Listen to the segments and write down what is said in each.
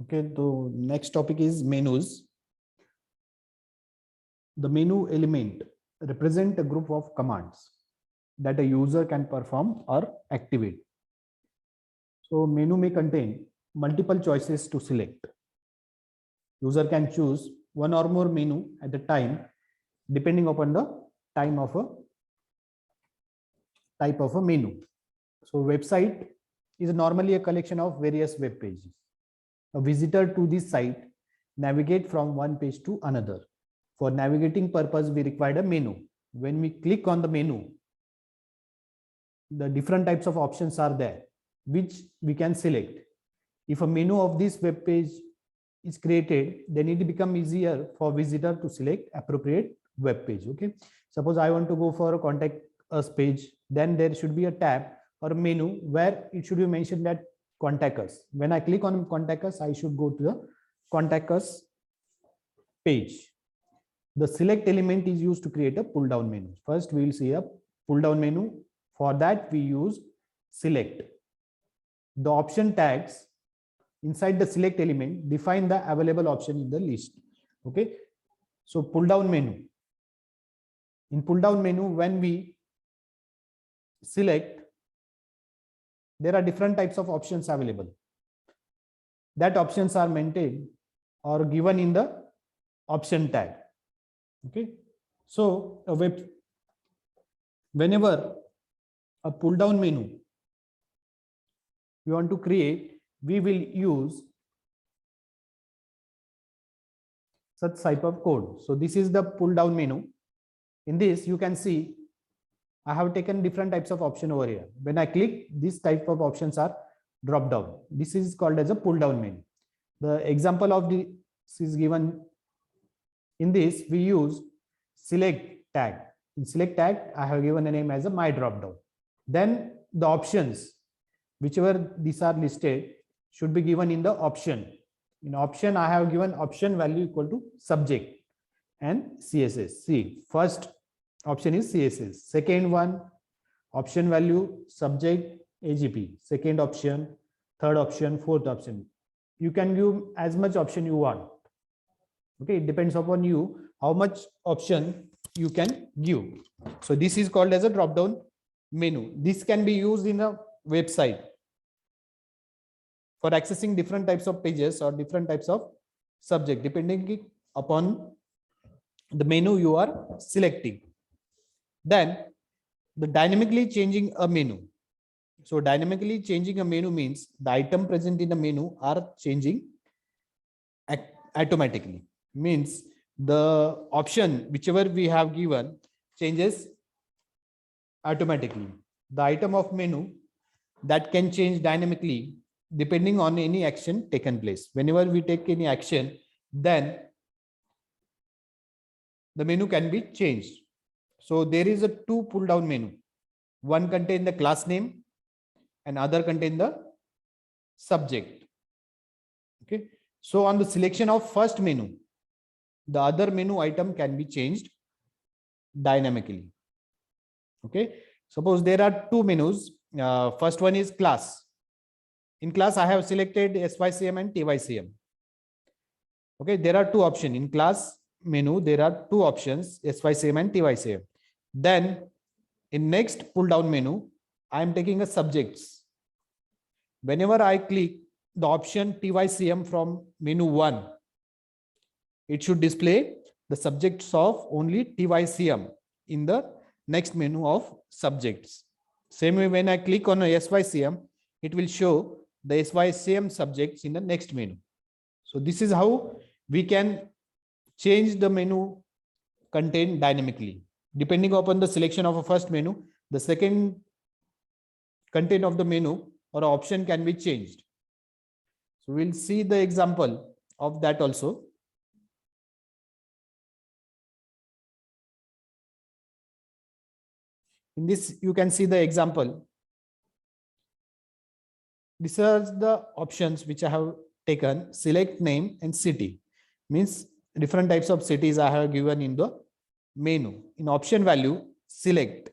Okay, so next topic is menus. The menu element represent a group of commands that a user can perform or activate. So menu may contain multiple choices to select. User can choose one or more menu at a time depending upon the time of a type of a menu. So website is normally a collection of various web pages. A visitor to this site navigate from one page to another. For navigating purpose, we require a menu. When we click on the menu, the different types of options are there, which we can select. If a menu of this web page is created, then it becomes easier for visitor to select appropriate web page. Okay. Suppose I want to go for a contact us page, then there should be a tab or a menu where it should be mentioned that contact us. When I click on contact us, I should go to the contact us page. The select element is used to create a pull down menu. First, we will see a pull down menu. For that, we use select. The option tags inside the select element define the available option in the list. Okay. So pull down menu. In pull down menu, when we select, there are different types of options available. That options are maintained or given in the option tag. Okay. So whenever a pull down menu we want to create, we will use such type of code. So this is the pull down menu. In this, you can see I have taken different types of option over here. When I click, this type of options are drop down. This is called as a pull down menu. The example of this is given. In this, we use select tag. In select tag, I have given a name as a my drop down. Then the options, whichever these are listed, should be given in the option. In option, I have given option value equal to subject and CSS. See, first option is CSS. Second one, option value subject AGP. Second option, third option, fourth option. You can give as much option you want. Okay, it depends upon you how much option you can give. So this is called as a drop down menu. This can be used in a website for accessing different types of pages or different types of subject depending upon the menu you are selecting. Then the dynamically changing a menu. So dynamically changing a menu means the item present in the menu are changing automatically. Means the option whichever we have given changes automatically. The item of menu that can change dynamically depending on any action taken place. Whenever we take any action, then the menu can be changed. So there is a two pull down menu. One contain the class name and other contain the subject. Okay. So on the selection of first menu, the other menu item can be changed dynamically. Okay. Suppose there are two menus. First one is class. In class, I have selected SYCM and TYCM. Okay. There are two options in class menu. There are two options, SYCM and TYCM. Then in next pull down menu, I am taking a subjects. Whenever I click the option TYCM from menu 1, it should display the subjects of only TYCM in the next menu of subjects. Same way, when I click on a SYCM, it will show the SYCM subjects in the next menu. So this is how we can change the menu content dynamically. Depending upon the selection of a first menu, the second content of the menu or option can be changed. So we'll see the example of that also. In this, you can see the example. These are the options which I have taken. Select name and city. Means different types of cities I have given in the menu. In option value, select.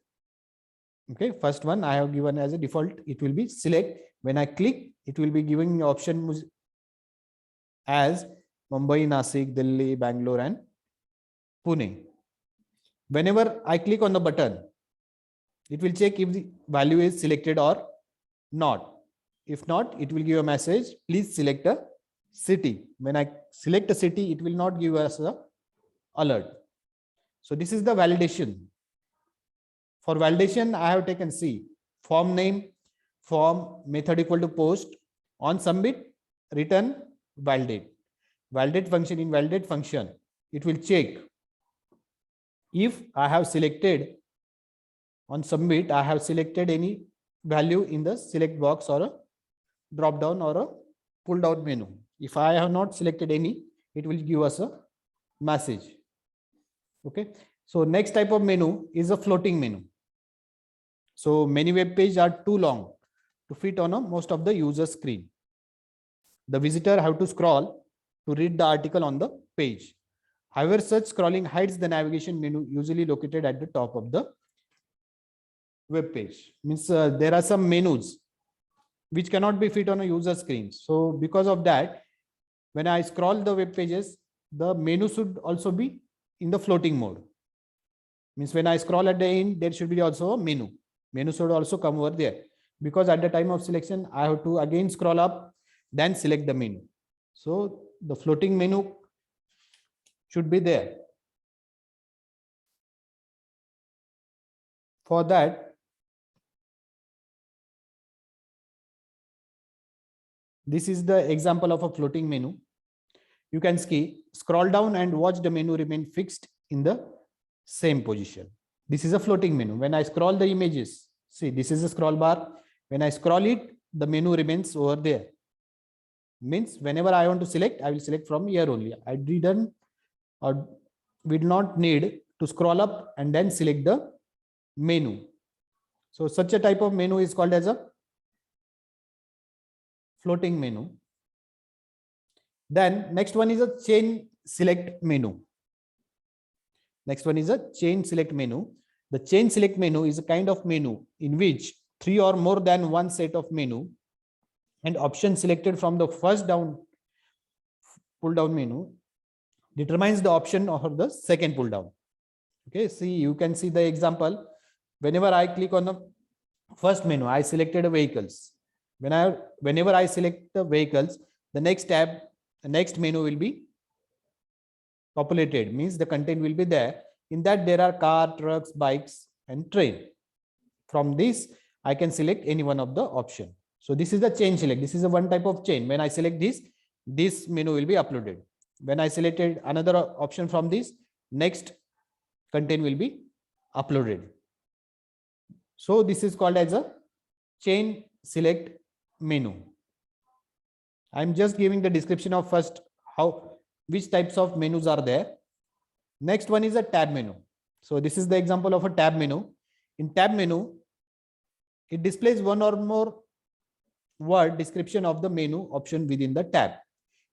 Okay, first one I have given as a default, it will be select. When I click, it will be giving the option as Mumbai, Nasik, Delhi, Bangalore, and Pune. Whenever I click on the button, it will check if the value is selected or not. If not, it will give a message, please select a city. When I select a city, it will not give us a alert. So this is the validation. For validation, I have taken C, form name, form, method equal to post, on submit, return, validate. Validate function, in validate function, it will check if I have selected on submit, I have selected any value in the select box or a drop down or a pull down menu. If I have not selected any, it will give us a message. Okay. So next type of menu is a floating menu. So many web pages are too long to fit on a most of the user screen. The visitor have to scroll to read the article on the page. However, such scrolling hides the navigation menu usually located at the top of the web page. Means there are some menus which cannot be fit on a user screen. So because of that, when I scroll the web pages, the menu should also be in the floating mode. Means when I scroll at the end, there should be also a menu. Menu should also come over there, because at the time of selection, I have to again scroll up, then select the menu. So the floating menu should be there. For that, this is the example of a floating menu. You can scroll down and watch the menu remain fixed in the same position. This is a floating menu. When I scroll the images, see, this is a scroll bar. When I scroll it, the menu remains over there. Means whenever I want to select, I will select from here only. I didn't or will not need to scroll up and then select the menu. So such a type of menu is called as a floating menu. Then next one is a chain select menu. Next one is a chain select menu. The chain select menu is a kind of menu in which 3 or more than one set of menu and option selected from the first pull down menu determines the option of the second pull down. Okay, see, you can see the example. Whenever I click on the first menu, I selected vehicles. Whenever I select the vehicles, the next tab, the next menu will be populated, means the content will be there. In that there are car, trucks, bikes, and train. From this, I can select any one of the option. So this is the chain select. This is a one type of chain. When I select this menu will be uploaded. When I selected another option from this, next content will be uploaded. So this is called as a chain select menu. I'm just giving the description of first which types of menus are there. Next one is a tab menu. So this is the example of a tab menu. In tab menu, it displays one or more word description of the menu option within the tab.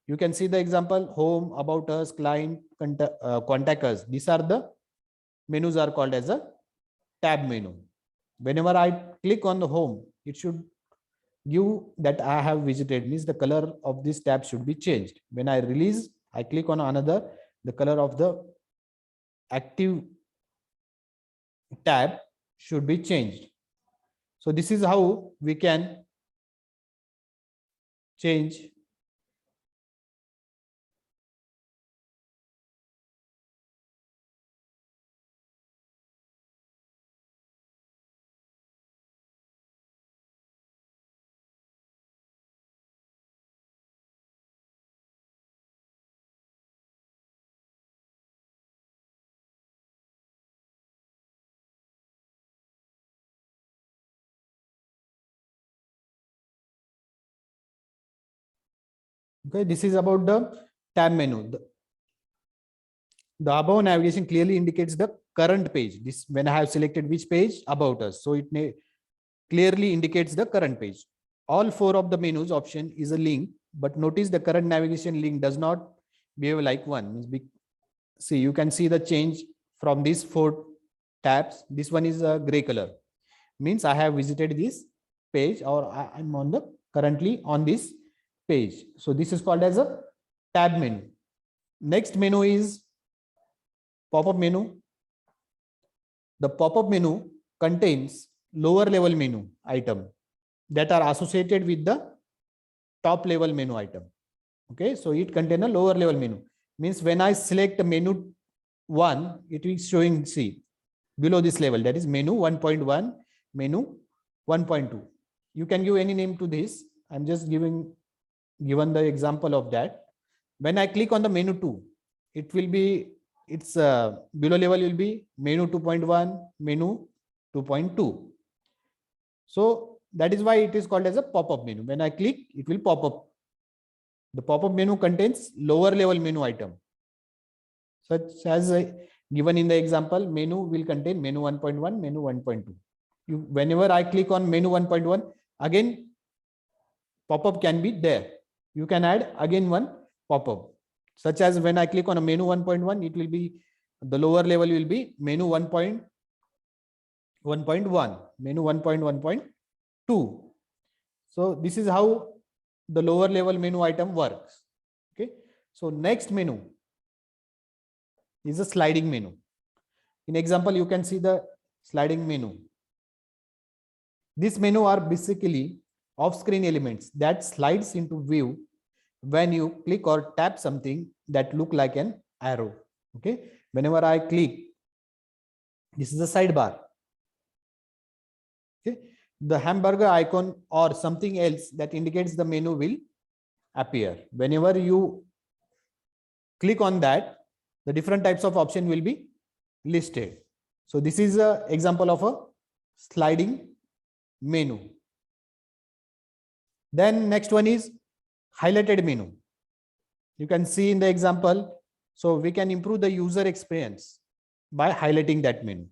You can see the example: home, about us, client, contact us. These are the menus are called as a tab menu. Whenever I click on the home, it should give that I have visited, means the color of this tab should be changed. When I release, I click on another, the color of the active tab should be changed. So this is how we can change okay. This is about the tab menu. The above navigation clearly indicates the current page. This, when I have selected which page, about us, so it clearly indicates the current page. All 4 of the menus option is a link, but notice the current navigation link does not behave like one. See, you can see the change from these 4 tabs. This one is a gray color, means I have visited this page, or I'm currently on this page. So this is called as a tab menu. Next menu is pop-up menu. The pop-up menu contains lower level menu item that are associated with the top level menu item. Okay, so it contains a lower level menu. Means when I select menu 1, it is showing, see, below this level, that is menu 1.1, menu 1.2. You can give any name to this. I'm just given the example of that. When I click on the menu 2, it will be, its below level will be menu 2.1, menu 2.2. So that is why it is called as a pop-up menu. When I click, it will pop up. The pop-up menu contains lower level menu item. Such as given in the example, menu will contain menu 1.1, menu 1.2. Whenever I click on menu 1.1, again pop-up can be there. You can add again one pop-up. Such as when I click on a menu 1.1, it will be, the lower level will be menu 1.1, menu 1.1.2. So this is how the lower level menu item works. Okay. So next menu is a sliding menu. In example, you can see the sliding menu. This menu are basically off-screen elements that slides into view when you click or tap something that look like an arrow. Okay. Whenever I click, this is a sidebar. Okay. The hamburger icon or something else that indicates the menu will appear. Whenever you click on that, the different types of option will be listed. So this is an example of a sliding menu. Then next one is highlighted menu. You can see in the example, so we can improve the user experience by highlighting that menu.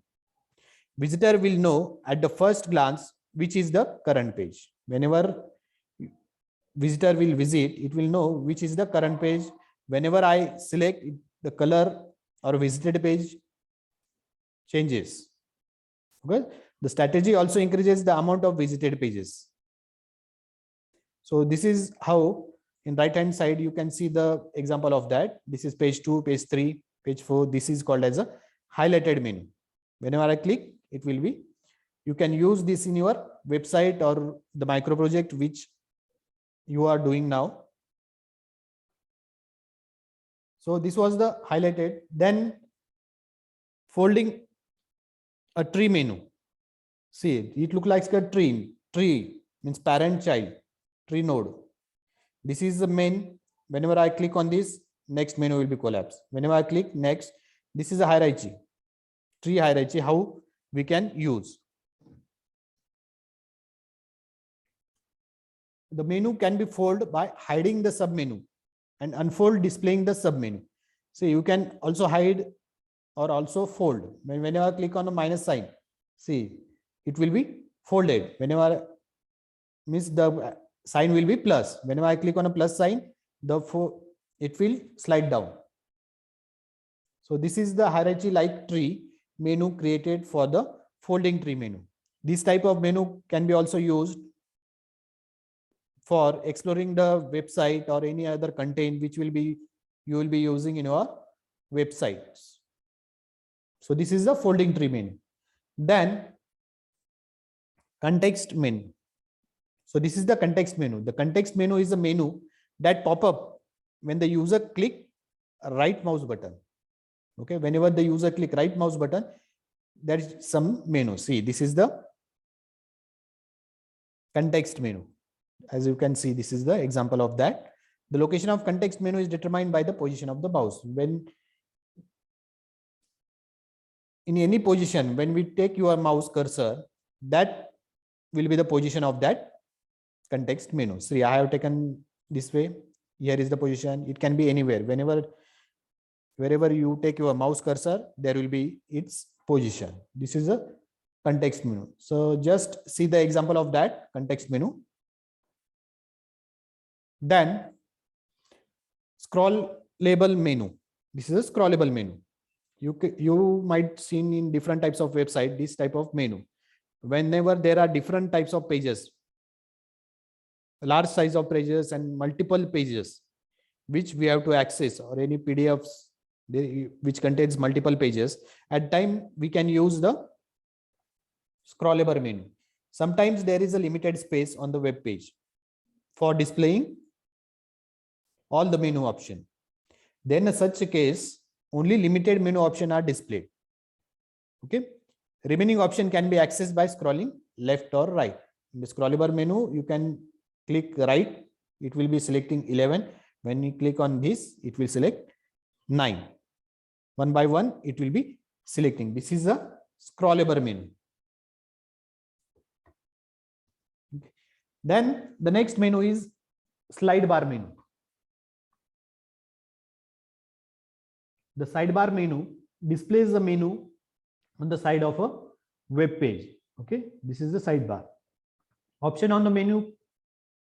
Visitor will know at the first glance which is the current page. Whenever visitor will visit, it will know which is the current page. Whenever I select, the color or visited page changes. Okay. The strategy also increases the amount of visited pages. So this is how in right hand side you can see the example of that. This is page 2, page 3, page 4. This is called as a highlighted menu. Whenever I click, it will be, you can use this in your website or the micro project which you are doing now. So this was the highlighted. Then folding a tree menu. See, it looks like a tree. Tree means parent child, tree node. This is the main. Whenever I click on this, next menu will be collapsed. Whenever I click next, this is a hierarchy, tree hierarchy, how we can use. The menu can be folded by hiding the submenu and unfold displaying the submenu. So you can also hide or also fold. Whenever I click on a minus sign, see, it will be folded. Whenever means the sign will be plus. Whenever I click on a plus sign, it will slide down. So this is the hierarchy like tree menu created for the folding tree menu. This type of menu can be also used for exploring the website or any other content which you will be using in your websites. So this is the folding tree menu. Then context menu. So this is the context menu. The context menu is a menu that pop up when the user click right mouse button. Okay, whenever the user click right mouse button, there is some menu. See, this is the context menu. As you can see, this is the example of that. The location of context menu is determined by the position of the mouse. When in any position, when we take your mouse cursor, that will be the position of that context menu. See, I have taken this way. Here is the position. It can be anywhere. Wherever you take your mouse cursor, there will be its position. This is a context menu. So just see the example of that context menu. Then scrollable menu. This is a scrollable menu. You might seen in different types of website this type of menu. Whenever there are different types of pages, large size of pages and multiple pages, which we have to access, or any PDFs which contains multiple pages, at time we can use the scrollable menu. Sometimes there is a limited space on the web page for displaying all the menu option. Then in such a case, only limited menu option are displayed. Okay. Remaining option can be accessed by scrolling left or right. In the scrollable menu, you can click right. It will be selecting 11. When you click on this, it will select 9. One by one, it will be selecting. This is a scrollable menu. Okay. Then the next menu is slide bar menu. The sidebar menu displays the menu on the side of a web page. Okay, this is the sidebar. Option on the menu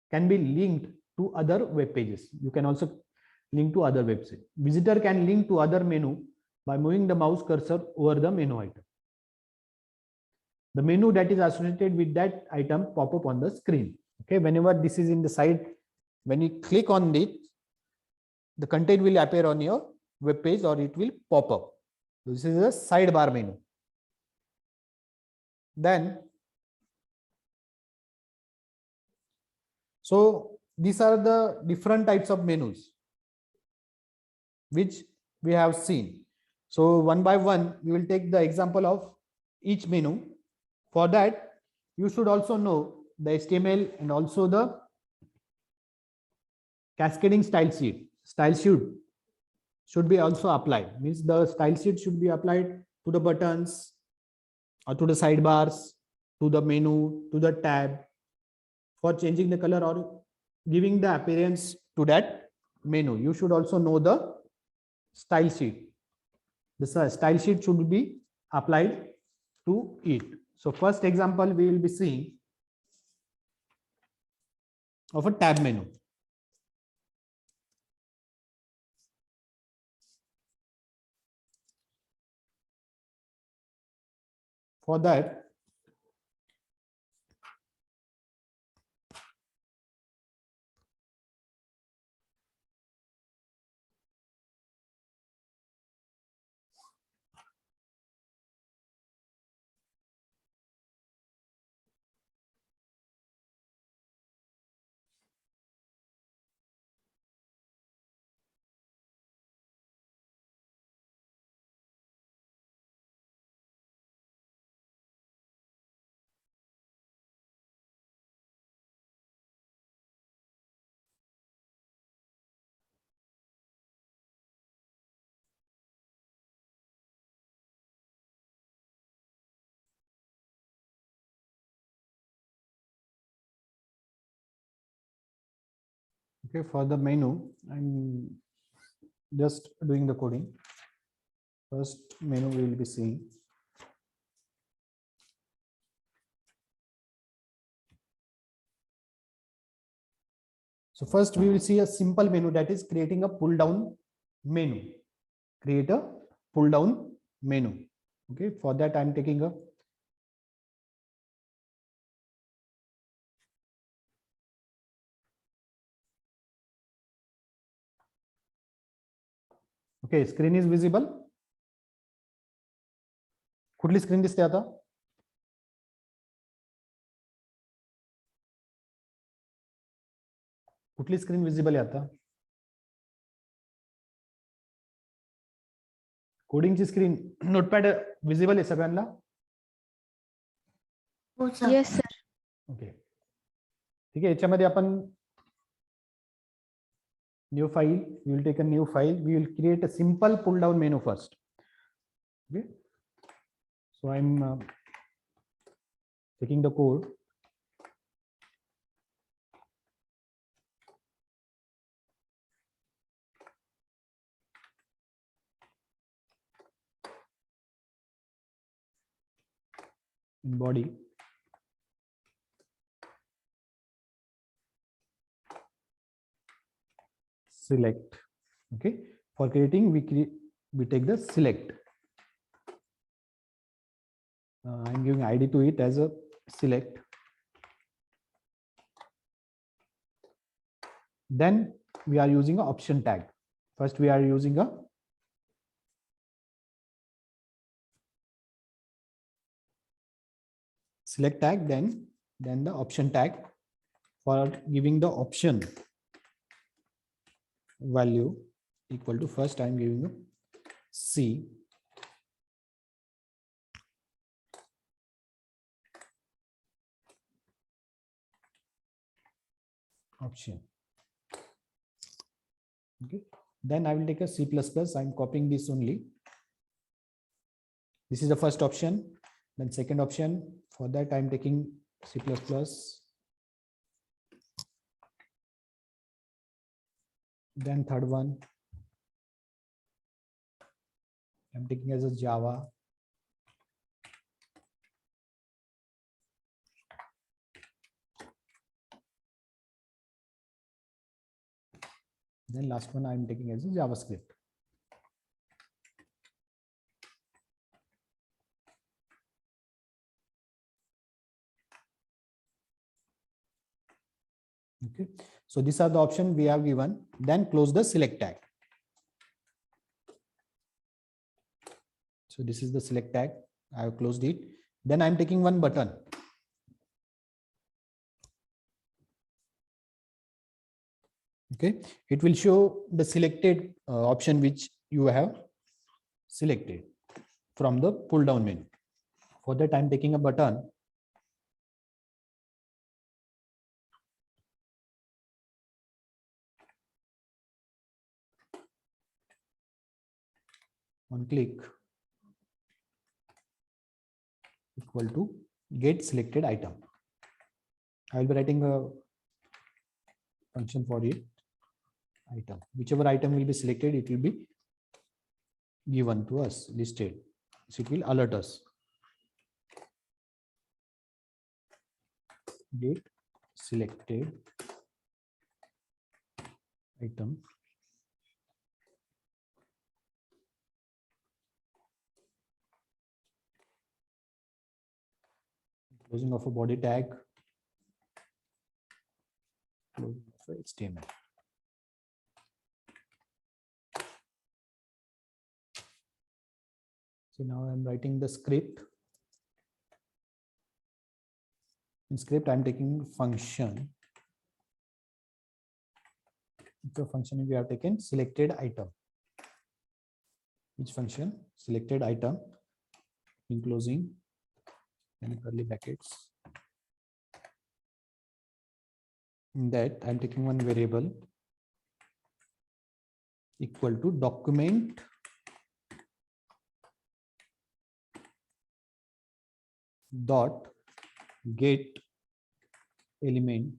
can be linked to other web pages. You can also link to other websites. Visitor can link to other menu by moving the mouse cursor over the menu item. The menu that is associated with that item pop up on the screen. Okay, whenever this is in the side, when you click on it, the content will appear on your web page or it will pop up. This is a sidebar menu. Then, so these are the different types of menus which we have seen. So one by one, we will take the example of each menu. For that, you should also know the HTML and also the cascading style sheet. Style sheet should be also applied. Means the style sheet should be applied to the buttons or to the sidebars, to the menu, to the tab, for changing the color or giving the appearance to that menu. You should also know the style sheet. The style sheet should be applied to it. So first example we will be seeing of a tab menu. For that, okay, for the menu, I'm just doing the coding. First menu we will be seeing. So first we will see a simple menu, that is creating a pull down menu. Create a pull down menu. Okay, for that I'm taking a okay, screen is visible. कुठली screen दिसते आता? कुठली screen visible आहे आता? कोडिंगची screen notepad visible आहे सगळ्यांना? Yes sir. Okay, ठीक आहे. याच्यामध्ये आपण new file, we will take a new file, we will create a simple pull down menu first. Okay, so I'm taking the code. In body, select. Okay, for creating we take the select. I'm giving ID to it as a select. Then we are using a option tag. First, we are using a select tag, then the option tag for giving the option value equal to, first I'm giving a C option. Okay, then I will take a C++. I'm copying this only. This is the first option. Then second option, for that I'm taking C++. Then third one I'm taking as a Java. Then last one I'm taking as a JavaScript. Okay, so these are the options we have given. Then close the select tag. So this is the select tag. I have closed it. Then I'm taking one button. Okay, it will show the selected option which you have selected from the pull down menu. For that, I'm taking a button. One click equal to get selected item. I will be writing a function for it. Item, whichever item will be selected, it will be given to us, listed. So it will alert us. Get selected item. Closing of a body tag. Closing of a HTML. So now I'm writing the script. In script, I'm taking function. The function we have taken selected item. Which function? Selected item. In closing and curly brackets. In that, I'm taking one variable equal to document dot get element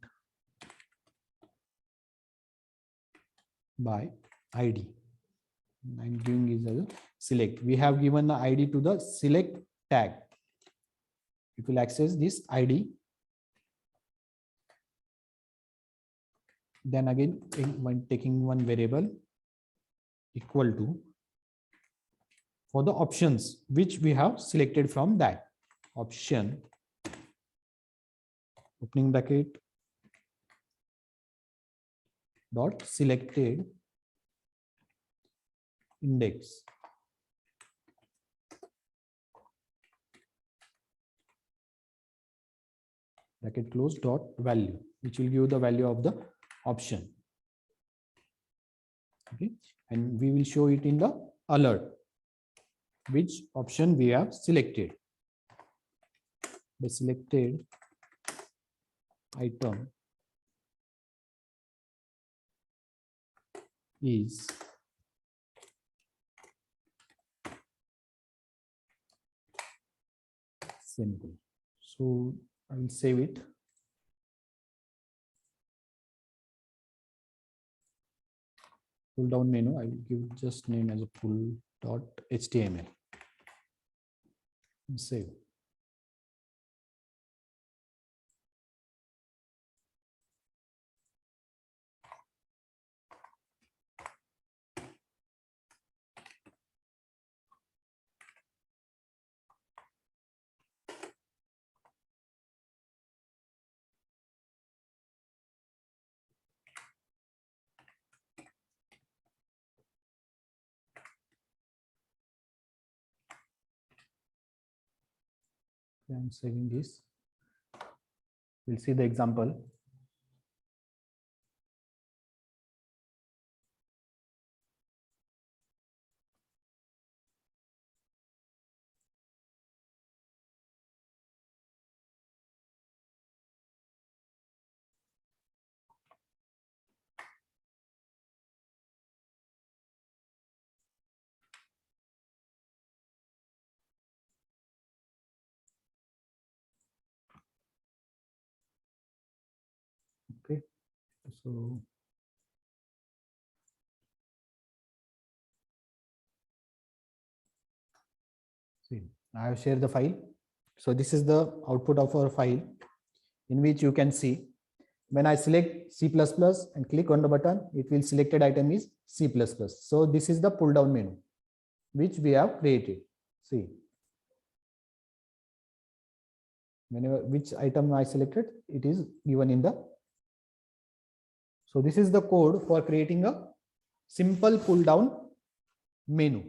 by ID. I'm giving is a select. We have given the ID to the select tag. It will access this ID. Then again, when taking one variable equal to for the options which we have selected from that option, opening bracket dot selected index bracket close dot value, which will give the value of the option. Okay, and we will show it in the alert which option we have selected. The selected item is simple. So I will save it. Pull down menu, I will give just name as a pull.html. Save. I'm saving this. We'll see the example. Okay, so see, I have shared the file. So this is the output of our file, in which you can see when I select C++ and click on the button, it will selected item is C++. So this is the pull down menu which we have created. See, whenever which item I selected, it is given in the. So this is the code for creating a simple pull down menu.